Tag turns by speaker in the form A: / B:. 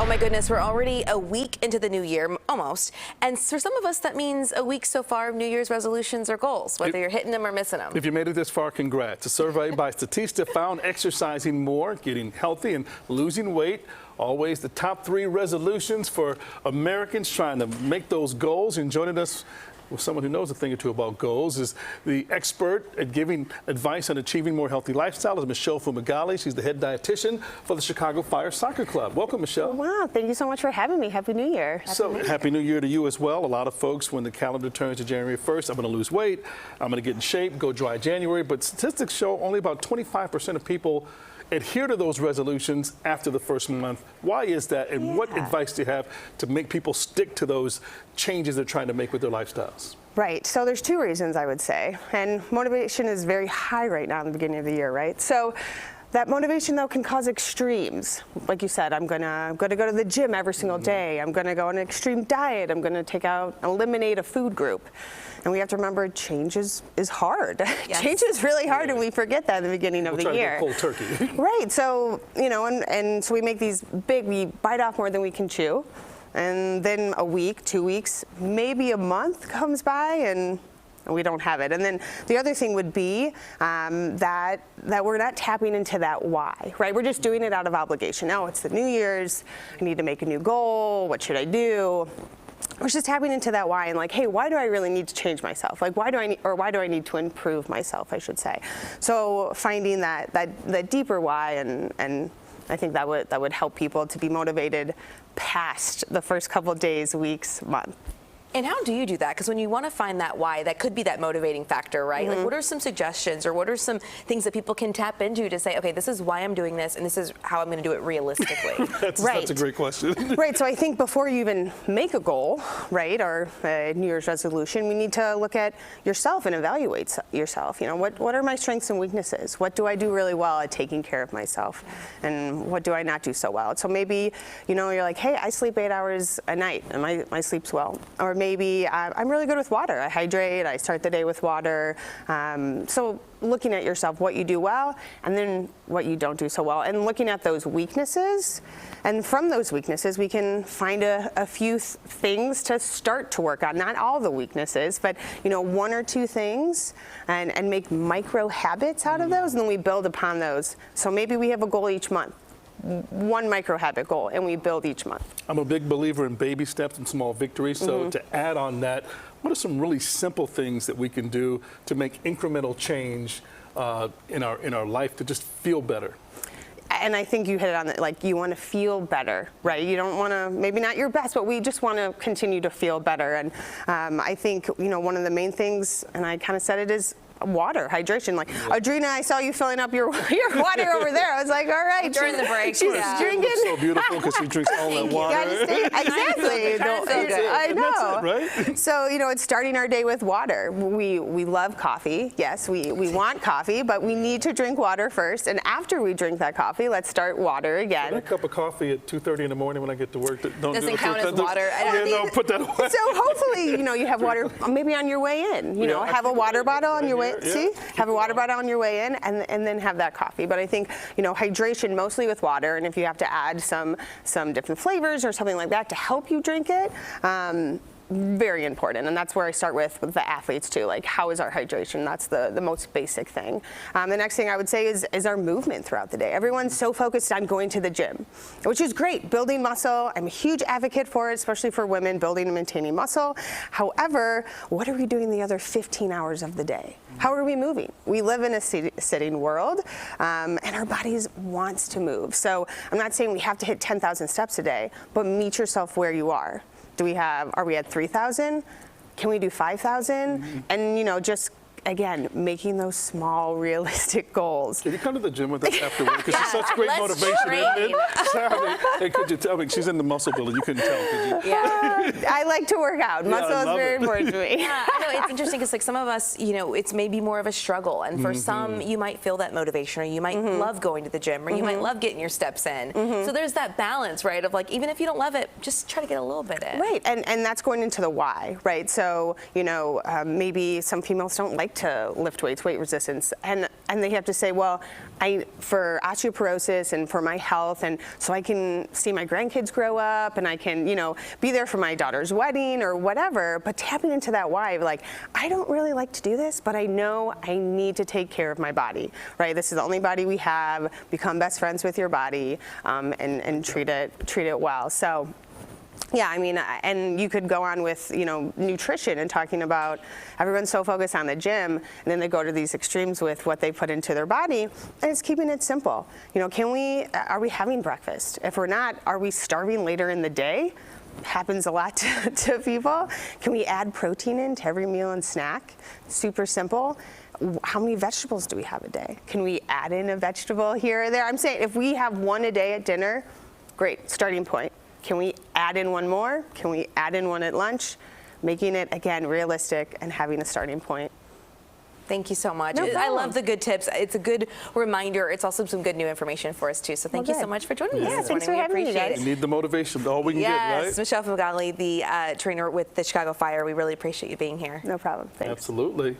A: Oh my goodness, we're already a week into the new year, almost. And for some of us, that means a week so far of New Year's resolutions or goals, whether you're hitting them or missing them.
B: If you made it this far, congrats. A survey by Statista found exercising more, getting healthy, and losing weight always the top 3 resolutions for Americans trying to make those goals. And joining us with someone who knows a thing or two about goals is the expert at giving advice on achieving more healthy lifestyle is Michele Fumagalli. She's the head dietitian for the Chicago Fire Soccer Club. Welcome, Michele.
C: Wow, thank you so much for having me. Happy New Year.
B: Happy New Year to you as well. A lot of folks, when the calendar turns to January 1st, I'm going to lose weight, I'm going to get in shape, go dry January. But statistics show only about 25% of people adhere to those resolutions after the first month. Why is that, and what advice do you have to make people stick to those changes they're trying to make with their lifestyles?
C: Right, so there's 2 reasons I would say, and motivation is very high right now in the beginning of the year, right? So that motivation though can cause extremes. Like you said, I'm gonna go to the gym every single day. I'm gonna go on an extreme diet. I'm gonna eliminate a food group. And we have to remember change is hard. Yes. Change is really hard, and we forget that at the beginning of the year.
B: Cold turkey.
C: Right, so, you know, and so we make these we bite off more than we can chew. And then a week, 2 weeks, maybe a month comes by and we don't have it. And then the other thing would be that we're not tapping into that why, right? We're just doing it out of obligation. Oh, it's the New Year's, I need to make a new goal, what should I do? We're just tapping into that why and like, hey, why do I really need to change myself? Like, why do I need to improve myself, I should say. So finding that deeper why, and I think that would help people to be motivated past the first couple of days, weeks, month.
A: And how do you do that? Because when you want to find that why, that could be that motivating factor, right? Like, what are some suggestions or what are some things that people can tap into to say, okay, this is why I'm doing this and this is how I'm going to do it realistically?
B: That's a great question.
C: Right, so I think before you even make a goal, right, or a New Year's resolution, we need to look at yourself and evaluate yourself. You know, what are my strengths and weaknesses? What do I do really well at taking care of myself? And what do I not do so well? So maybe, you know, you're like, hey, I sleep 8 hours a night and my sleep's well. Or maybe I'm really good with water. I hydrate, I start the day with water. So looking at yourself, what you do well, and then what you don't do so well, and looking at those weaknesses. And from those weaknesses, we can find a few things to start to work on. Not all the weaknesses, but, you know, 1 or 2 things, and make micro habits out of those, and then we build upon those. So maybe we have a goal each month. 1 micro habit goal, and we build each month.
B: I'm a big believer in baby steps and small victories. So to add on that, what are some really simple things that we can do to make incremental change in our life to just feel better?
C: And I think you hit it on that, like, you want to feel better, right? You don't want to, maybe not your best, but we just want to continue to feel better. And I think, you know, one of the main things, and I kind of said it, is water, hydration. Like, Adrina, I saw you filling up your water over there. I was like, all right.
A: During the break.
C: She's drinking.
B: It's so beautiful because she drinks all that water.
C: Exactly. I know.
B: Right?
C: So, you know, it's starting our day with water. We love coffee. Yes, we want coffee, but we need to drink water first. And after we drink that coffee, let's start water again.
B: That cup of coffee at 2:30 in the morning when I get to work,
A: doesn't count as water.
B: No, put that away.
C: So hopefully, you know, you have water maybe on your way in. You know, have a water bottle on your way. See, have a water bottle on your way in, and then have that coffee. But I think, you know, hydration mostly with water, and if you have to add some different flavors or something like that to help you drink it, very important. And that's where I start with the athletes too. Like, how is our hydration? That's the most basic thing. The next thing I would say is our movement throughout the day. Everyone's so focused on going to the gym, which is great. Building muscle, I'm a huge advocate for it, especially for women, building and maintaining muscle. However, what are we doing the other 15 hours of the day? How are we moving? We live in a sitting world, and our bodies wants to move. So I'm not saying we have to hit 10,000 steps a day, but meet yourself where you are. Are we at 3,000? Can we do 5,000? And, you know, just, again, making those small, realistic goals.
B: Can you come to the gym with us after work? Because it's such great motivation, isn't it? Sarah, hey, could you tell me? She's in the muscle building. You couldn't tell, could you?
C: Yeah. I like to work out. Muscle is very important to me.
A: Yeah, I know. It's interesting because, like, some of us, you know, it's maybe more of a struggle. And for some, you might feel that motivation, or you might love going to the gym, or you might love getting your steps in. So there's that balance, right, of, like, even if you don't love it, just try to get a little bit in.
C: Right. And that's going into the why, right? So, you know, maybe some females don't like to lift weights, weight resistance, and they have to say, well, for osteoporosis and for my health, and so I can see my grandkids grow up, and I can, be there for my daughter's wedding or whatever. But tapping into that why, like, I don't really like to do this, but I know I need to take care of my body, right? This is the only body we have. Become best friends with your body, and treat it well. So. Yeah, I mean, and you could go on with, nutrition and talking about everyone's so focused on the gym, and then they go to these extremes with what they put into their body, and it's keeping it simple. Are we having breakfast? If we're not, are we starving later in the day? Happens a lot to people. Can we add protein into every meal and snack? Super simple. How many vegetables do we have a day? Can we add in a vegetable here or there? I'm saying if we have one a day at dinner, great, starting point. Can we add in one more? Can we add in one at lunch? Making it, again, realistic and having a starting point.
A: Thank you so much.
C: No problem.
A: I love the good tips. It's a good reminder. It's also some good new information for us, too. So thank you so much for joining us this
C: thanks
A: morning.
C: for having me, guys.
B: We need the motivation, all we can get, right?
A: Yes, Michele Fumagalli, the trainer with the Chicago Fire. We really appreciate you being here.
C: No problem. Thanks.
B: Absolutely.